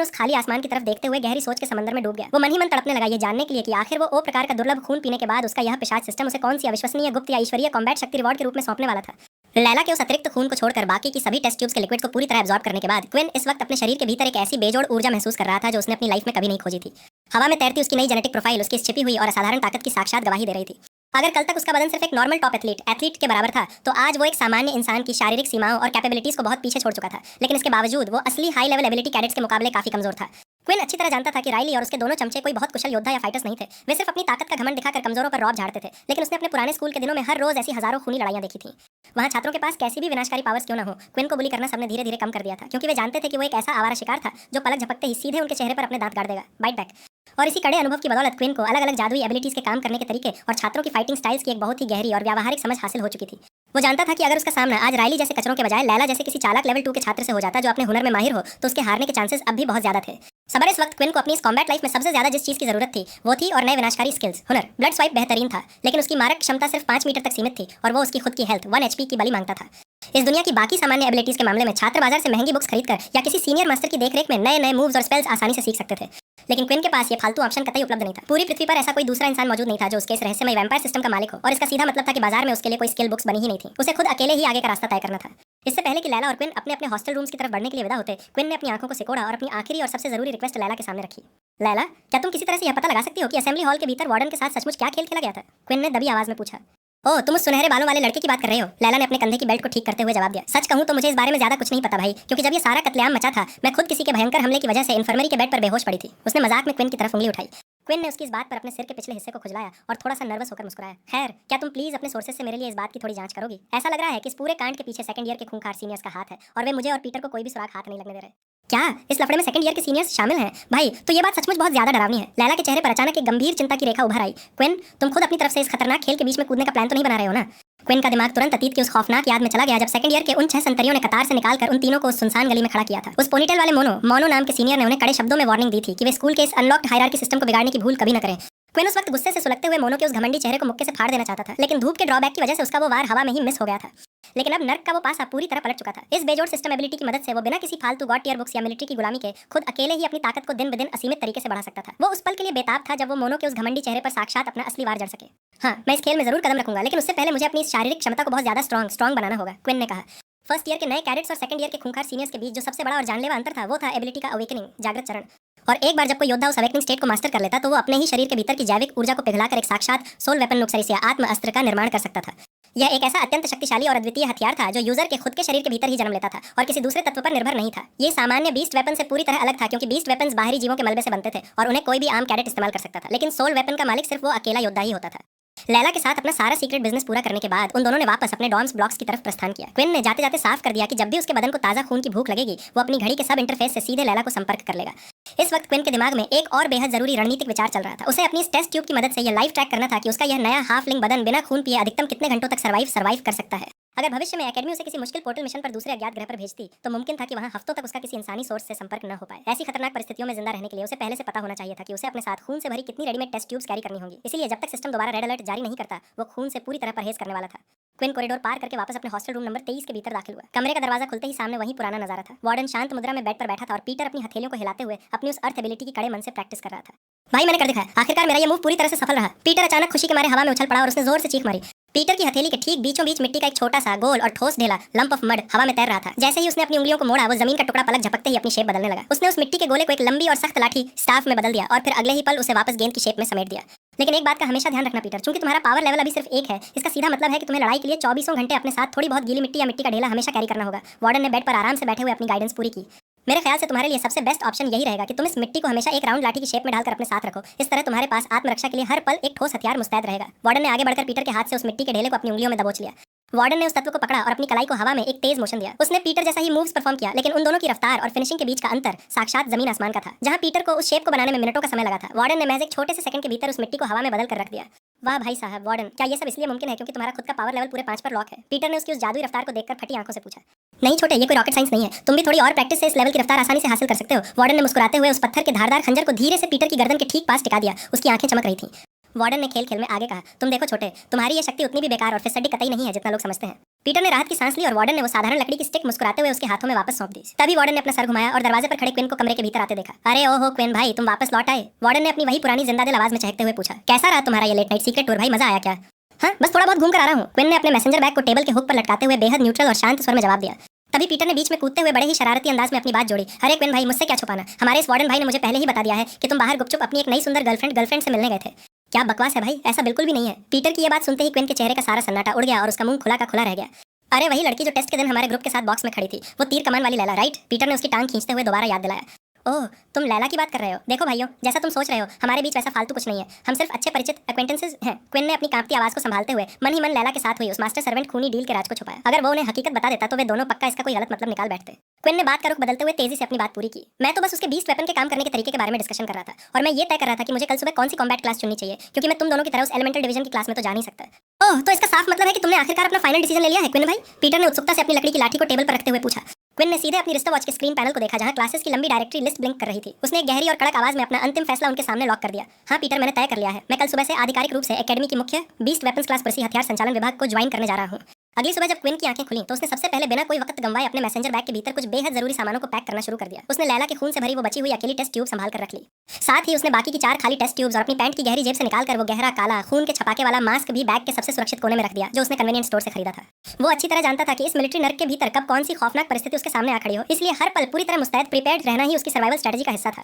उस खाली आसमान की तरफ देखते हुए गहरी सोच के समंदर में डूब गया। वो मन ही मन तड़पने लगा ये जानने के लिए कि आखिर वो ओ प्रकार का दुर्लभ खून पीने के बाद उसका यह पिशाच सिस्टम उसे कौन सी अविश्वसनीय गुप्त या ईश्वरीय कॉम्बैट शक्ति रिवॉर्ड के रूप में सौंपने वाला था। लैला के उस अतिरिक्त खून को छोड़कर बाकी की सभी टेस्ट ट्यूब्स के लिक्विड को पूरी तरह एब्जॉर्ब करने के बाद क्विन इस वक्त अपने शरीर के भीतर एक ऐसी बेजोड़ ऊर्जा महसूस कर रहा था जो उसने अपनी लाइफ में कभी नहीं खोजी थी। हवा में तैरती उसकी नई जेनेटिक प्रोफाइल उसकी छिपी हुई और असाधारण ताकत की साक्षात गवाही दे रही थी। अगर कल तक उसका बदन सिर्फ एक नॉर्मल टॉप एथलीट के बराबर था, तो आज वो एक सामान्य इंसान की शारीरिक सीमाओं और कैपेबिलिटीज को बहुत पीछे छोड़ चुका था। लेकिन इसके बावजूद वो असली हाई लेवल एबिलिटी कैडेट्स के मुकाबले काफी कमजोर था। क्विन अच्छी तरह जानता था कि राइली और उसके दोनों चमचे कोई बहुत कुशल योद्धा या फाइटर्स नहीं थे। वे सिर्फ अपनी ताकत का घमंड दिखाकर कमजोरों पर रौब झाड़ते थे। लेकिन उसने अपने पुराने स्कूल के दिनों में हर रोज ऐसी हजारों खूनी लड़ाइयां देखी थी। वहाँ छात्रों के पास कैसी भी विनाशकारी पावर्स क्यों न हो, क्विन को बुली करना सबने धीरे धीरे कम कर दिया था, क्योंकि वे जानते थे कि वो एक ऐसा आवारा शिकार था जो पलक झपकते ही सीधे उनके चेहरे पर अपने दांत गाड़ देगा, बाइट बैक। और इसी कड़े अनुभव की बदौलत क्विन को अलग अलग जादुई एबिलिटीज के काम करने के तरीके और छात्रों की फाइटिंग स्टाइल्स की एक बहुत ही गहरी और व्यावहारिक समझ हासिल हो चुकी थी। वो जानता था कि अगर उसका सामना आज राइली जैसे कचरों के बजाय लैला जैसे किसी चालाक लेवल 2 के छात्र से हो जाता जो अपने हुनर में माहिर हो, तो उसके हारने के चांसेस अब भी बहुत ज्यादा थे। सबर इस वक्त क्विन को अपनी इस कॉम्बैट लाइफ में सबसे ज्यादा जिस चीज की जरूरत थी वो थी और नए विनाशकारी स्किल्स। हुनर ब्लड स्वाइप बेहतरीन था, लेकिन उसकी मारक क्षमता सिर्फ 5 मीटर तक सीमित थी और वो उसकी खुद की हेल्थ 1 HP की बलि मांगता था। इस दुनिया की बाकी सामान्य एबिलिटीज के मामले में छात्र बाजार से महंगी बुक्स खरीदकर या किसी सीनियर मास्टर की देखरेख में नए नए मूव्स और स्पेल्स आसानी से सीख सकते थे। लेकिन क्विन के पास ये फालतू ऑप्शन कतई उपलब्ध नहीं था। पूरी पृथ्वी पर ऐसा कोई दूसरा इंसान मौजूद नहीं था जो उसके इस रहस्यमय वैम्पायर सिस्टम का मालिक हो, और इसका सीधा मतलब था कि बाजार में उसके लिए कोई स्किल बुक्स बनी ही नहीं थी। उसे खुद अकेले ही आगे का रास्ता तय करना था। इससे पहले कि लैला और क्विन अपने अपने हॉस्टल रूम्स की तरफ बढ़ने के लिए विदा होते, क्विन ने अपनी आंखों को सिकोड़ा और अपनी आखिरी और सबसे जरूरी रिक्वेस्ट लैला के सामने रखी। लैला, क्या तुम किसी तरह से यह पता लगा सकती हो कि असेंबली हॉल के भीतर वार्डन के साथ सचमुच क्या खेल खेला गया था? क्विन ने दबी आवाज में पूछा। ओह, तुम उस सुनहरे बालों वाले लड़के की बात कर रहे हो? लैला ने अपने कंधे की बेल्ट को ठीक करते हुए जवाब दिया। सच कहूं तो मुझे इस बारे में ज्यादा कुछ नहीं पता भाई, क्योंकि जब ये सारा कत्लेआम मचा था मैं खुद किसी के भयंकर हमले की वजह से इन्फर्मरी के बेड पर बेहोश पड़ी थी। उसने मजाक में क्विन की तरफ उंगली उठाई। क्विन ने उसकी इस बात पर अपने सिर के पिछले हिस्से को खुजलाया और थोड़ा सा नर्वस होकर मुस्कुराया। खैर, क्या तुम प्लीज अपने सोर्सेज से मेरे लिए इस बात की थोड़ी जांच करोगी? ऐसा लग रहा है कि इस पूरे कांड के पीछे सेकंड ईयर के खूंखार सीनियर्स का हाथ है और वे मुझे और पीटर को कोई भी सुराग हाथ नहीं लगने दे रहे। क्या इस लफड़े में सेकंड ईयर के सीनियर्स शामिल हैं? भाई, तो ये बात सचमुच बहुत ज्यादा डरावनी है। लैला के चेहरे पर अचानक एक गंभीर चिंता की रेखा उभर आई। क्विन, तुम खुद अपनी तरफ से इस खतरनाक खेल के बीच में कूदने का प्लान तो नहीं बना रहे हो ना? क्विन का दिमाग तुरंत अतीत की उस खौफनाक याद में चला गया जब सेकंड ईयर के उन 6 संतरियों ने कतार से निकालकर उन तीनों को उस सुनसान गली में खड़ा किया था। उस पोनीटेल वाले मोनो नाम के सीनियर ने उन्हें कड़े शब्दों में वार्निंग दी थी कि वे स्कूल के इस अनलॉक्ड हायरार्की सिस्टम को बिगाड़ने की भूल कभी न करें। क्विन उस वक्त गुस्से से सुलगते हुए मोनो के उस घमंडी चेहरे को मुक्के से फाड़ देना चाहता था, लेकिन धूप के ड्रॉबैक की वजह से उसका वो वार हवा में ही मिस हो गया था। लेकिन अब नर्क का वो पासा पूरी तरह पलट चुका था। इस बेजोड़ सिस्टम एबिलिटी की मदद से वो बिना किसी फालतू गॉड टियर बुक्स या मिलिट्री की गुलामी के खुद अकेले ही अपनी ताकत को दिन ब दिन असीमित तरीके से बढ़ा सकता था। वो उस पल के लिए बेताब था जब वो मोनो के उस घमंडी चेहरे पर साक्षात अपना असली वार जड़ सके। हाँ, मैं इस खेल में जरूर कदम रखूंगा, लेकिन उससे पहले मुझे अपनी शारीरिक क्षमता को बहुत ज्यादा स्ट्रॉन्ग बनाना होगा, क्विन ने कहा। फर्स्ट ईयर के नए कैडेट्स और सेकंड ईयर के खूंखार सीनियर्स के बीच जो सबसे बड़ा और जानलेवा अंतर था वो था एबिलिटी का अवेकनिंग, जागृत चरण। और एक बार जब कोई योद्धा उस अवेकनिंग स्टेट को मास्टर कर लेता तो वो अपने ही शरीर के भीतर की जैविक ऊर्जा को पिघलाकर एक साक्षात सोल वेपन नुक्सरीस या आत्म अस्त्र का निर्माण कर सकता था। यह एक ऐसा अत्यंत शक्तिशाली और अद्वितीय हथियार था जो यूजर के खुद के शरीर के भीतर ही जन्म लेता था और किसी दूसरे तत्व पर निर्भर नहीं था। ये सामान्य बीस्ट वेपन से पूरी तरह अलग था, क्योंकि बीस्ट वेपन्स बाहरी जीवों के मलबे से बनते थे और उन्हें कोई भी आम कैडेट इस्तेमाल कर सकता था, लेकिन सोल वेपन का मालिक सिर्फ वो अकेला योद्धा ही होता था। लैला के साथ अपना सारा सीक्रेट बिजनेस पूरा करने के बाद उन दोनों ने वापस अपने डॉर्म्स ब्लॉक्स की तरफ प्रस्थान किया। क्विन ने जाते जाते साफ कर दिया कि जब भी उसके बदन को ताजा खून की भूख लगेगी वो अपनी घड़ी के सब इंटरफेस से सीधे लैला को संपर्क कर लेगा। इस वक्त क्विन के दिमाग में एक और बेहद जरूरी रणनीतिक विचार चल रहा था। उसे अपनी इस टेस्ट ट्यूब की मदद से यह लाइव ट्रैक करना था कि उसका यह नया हाफलिंग बदन बिना खून पिए अधिकतम कितने घंटों तक सर्वाइव कर सकता है। अगर भविष्य में एकेडमी उसे किसी मुश्किल पोर्टल मिशन पर दूसरे अज्ञात ग्रह पर भेजती तो मुमकिन था कि वहां हफ्तों तक उसका किसी इंसानी सोर्स से संपर्क न हो पाए। ऐसी खतरनाक परिस्थितियों में जिंदा रहने के लिए उसे पहले से पता होना चाहिए था कि उसे अपने साथ खून से भरी कितनी रेडीमेड टेस्ट ट्यूब्स कैरी करनी होंगी। इसलिए जब तक सिस्टम दोबारा रेड अलर्ट जारी नहीं करता वो खून से पूरी तरह परहेज करने वाला था। क्विन कॉरिडोर पार करके वापस अपने हॉस्टल रूम नंबर 23 के भीतर दाखिल हुआ। कमरे का दरवाजा खुलते ही सामने वही पुराना नजारा था। वार्डन शांत मुद्रा में बेड पर बैठा था और पीटर अपनी हथेलियों को हिलाते हुए अपनी उस अर्थ एबिलिटी की कड़े मन से प्रैक्टिस कर रहा था। भाई, मैंने कर दिखाया, आखिरकार मेरा ये मूव पूरी तरह से सफल रहा। पीटर अचानक खुशी के मारे हवा में उछल पड़ा और उसने जोर से चीख मारी। पीटर की हथेली के ठीक बीचों बीच मिट्टी का एक छोटा सा गोल और ठोस ढेला लंप ऑफ मड हवा में तैर रहा था। जैसे ही उसने अपनी उंगलियों को मोड़ा वो जमीन का टुकड़ा पलक झपकते ही अपनी शेप बदलने लगा। उसने उस मिट्टी के गोले को एक लंबी और सख्त लाठी स्टाफ में बदल दिया और फिर अगले ही पल उसे वापस गेंद की शेप में समेट दिया। लेकिन एक बात का हमेशा ध्यान रखना पीटर, चूंकि तुम्हारा पावर लेवल अभी सिर्फ 1 है, इसका सीधा मतलब है कि तुम्हें लड़ाई के लिए 24 घंटे अपने साथ थोड़ी बहुत गीली मिट्टी या मिट्टी का ढेला हमेशा कैरी करना होगा। वार्डन ने बेड पर आराम से बैठे हुए अपनी गाइडेंस पूरी की। मेरे ख्याल से तुम्हारे लिए सबसे बेस्ट ऑप्शन यही रहेगा कि तुम इस मिट्टी को हमेशा एक राउंड लाठी की शेप में डालकर अपने साथ रखो। इस तरह तुम्हारे पास आत्मरक्षा के लिए हर पल एक ठोस हथियार मुस्तैद रहेगा। वार्डन ने आगे बढ़कर पीटर के हाथ से उस मिट्टी के ढेले को अपनी उंगलियों में दबोच लिया। वार्डन ने उस तत्व को पकड़ा और अपनी कलाई को हवा में एक तेज मोशन दिया। उसने पीटर जैसा ही मूव्स परफॉर्म किया, लेकिन उन दोनों की रफ्तार और फिनिशिंग के बीच का अंतर साक्षात जमीन आसमान का था। जहां पीटर को उस शेप को बनाने में मिनटों का समय लगा था, वार्डन ने महज एक छोटे से सेकंड के भीतर उस मिट्टी को हवा में बदल कर रख दिया। वाह भाई साहब वार्डन, क्या ये सब इसलिए मुमकिन है क्योंकि तुम्हारा खुद का पावर लेवल पूरे 5 पर लॉक है? पीटर ने उसकी उस जादुई रफ्तार को देखकर फटी आंखों से पूछा। नहीं छोटे, ये कोई रॉकेट साइंस नहीं है। तुम भी थोड़ी और प्रैक्टिस से इस लेवल की रफ्तार आसानी से हासिल कर सकते हो। वार्डन ने मुस्कुराते हुए उस पत्थर के धारदार खंजर को धीरे से पीटर की गर्दन के ठीक पास टिका दिया। उसकी आंखें चमक रही थीं। वार्डन ने खेल खेल में आगे कहा, तुम देखो छोटे, तुम्हारी ये शक्ति उतनी भी बेकार और फिसड्डी कतई नहीं है जितना लोग समझते हैं। पीटर ने राहत की सांस ली और वार्डन ने वो साधारण लकड़ी की स्टिक मुस्कुराते हुए उसके हाथों में वापस सौंप दी। तभी वार्डन ने अपना सर घुमाया और दरवाजे पर खड़े क्विन को कमरे के भीतर आते देखा। अरे ओहो क्विन भाई, तुम वापस लौट आए। वार्डन ने अपनी वही पुरानी जिंदादिल आवाज में चहकते हुए पूछा। कैसा रहा तुम्हारा ये लेट नाइट सीक्रेट टूर भाई, मजा आया क्या? हाँ बस थोड़ा बहुत घूम कर आ रहा हूँ, क्विन ने अपने मैसेंजर बैग को टेबल के हुक पर लटकाते हुए बेहद न्यूट्रल और शांत स्वर में जवाब दिया। तभी पीटर ने बीच में कूदते हुए बड़े ही शरारती अंदाज में अपनी बात जोड़ी। अरे क्विन भाई, मुझसे क्या छुपाना, हमारे इस वार्डन भाई ने मुझे पहले ही बता दिया है कि तुम बाहर गुपचुप अपनी एक नई सुंदर गर्लफ्रेंड से मिलने गए थे। क्या बकवास है भाई, ऐसा बिल्कुल भी नहीं है। पीटर की ये बात सुनते ही क्विन के चेहरे का सारा सन्नाटा उड़ गया और उसका मुंह खुला का खुला रह गया। अरे वही लड़की जो टेस्ट के दिन हमारे ग्रुप के साथ बॉक्स में खड़ी थी, वो तीर कमान वाली लैला, राइट? पीटर ने उसकी टांग खींचते हुए दोबारा याद दिलाया। ओह, तुम लैला की बात कर रहे हो। देखो भाइयों, जैसा तुम सोच रहे हो हमारे बीच वैसा फालतू कुछ नहीं है, हम सिर्फ अच्छे परिचित एक्वेंटेंसेस हैं। क्विन ने अपनी कांपती आवाज को संभालते हुए मन ही मन लैला के साथ हुई उस मास्टर सर्वेंट खूनी डील के राज को छुपाया। अगर वो उन्हें हकीकत बता देता तो वे दोनों पक्का इसका कोई गलत मतलब निकाल बैठते। क्विन ने बात का रुख बदलते हुए तेजी से अपनी बात पूरी की। मैं तो बस उसके बीस्ट वेपन के काम करने के तरीके के बारे में डिस्कशन कर रहा था, और मैं ये तय कर रहा था कि मुझे कल सुबह कौन सी कॉम्बैट क्लास चुननी चाहिए, क्योंकि मैं तुम दोनों की तरह उस एलिमेंटल डिवीजन की क्लास में तो जा नहीं सकता। ओह, तो इसका साफ मतलब है कि तुमने आखिरकार अपना फाइनल डिसीजन ले लिया है क्विन भाई? पीटर ने उत्सुकता से अपनी लकड़ी की लाठी को टेबल पर रखते हुए पूछा। क्विन ने सीधे अपनी रिस्ट वॉच के स्क्रीन पैनल को देखा जहां क्लासेस की लंबी डायरेक्टरी लिस्ट ब्लिंक कर रही थी। उसने एक गहरी और कड़क आवाज में अपना अंतिम फैसला उनके सामने लॉक कर दिया। हाँ पीटर, मैंने तय कर लिया है, मैं कल सुबह से आधिकारिक रूप से एकेडमी की मुख्य बीस्ट वेपन्स क्लास कृषि हथियार संचालन विभाग को ज्वाइन करने जा रहा हूँ। अगली सुबह जब क्विन की आंखें खुली तो उसने सबसे पहले बिना कोई वक्त गंवाए अपने मैसेंजर बैग के भीतर कुछ बेहद जरूरी सामानों को पैक करना शुरू कर दिया। उसने लैला के खून से भरी वो बची हुई अकेली टेस्ट ट्यूब संभाल कर रख ली। साथ ही उसने बाकी की 4 खाली टेस्ट ट्यूब्स और अपनी पैंट की गहरी जेब से निकालकर वो गहरा काला खून के छपाके वाला मास्क भी बैग के सबसे सुरक्षित कोने में रख दिया, जो उसने कन्वीनियंस स्टोर से खरीदा था। वो अच्छी तरह जानता था कि इस मिलिट्री नर्क के भीतर कब कौन सी खौफनाक परिस्थिति उसके सामने आ खड़ी हो, इसलिए हर पल पूरी तरह मुस्तैद प्रिपेयर्ड रहना ही उसकी सर्वाइवल स्ट्रेटजी का हिस्सा था।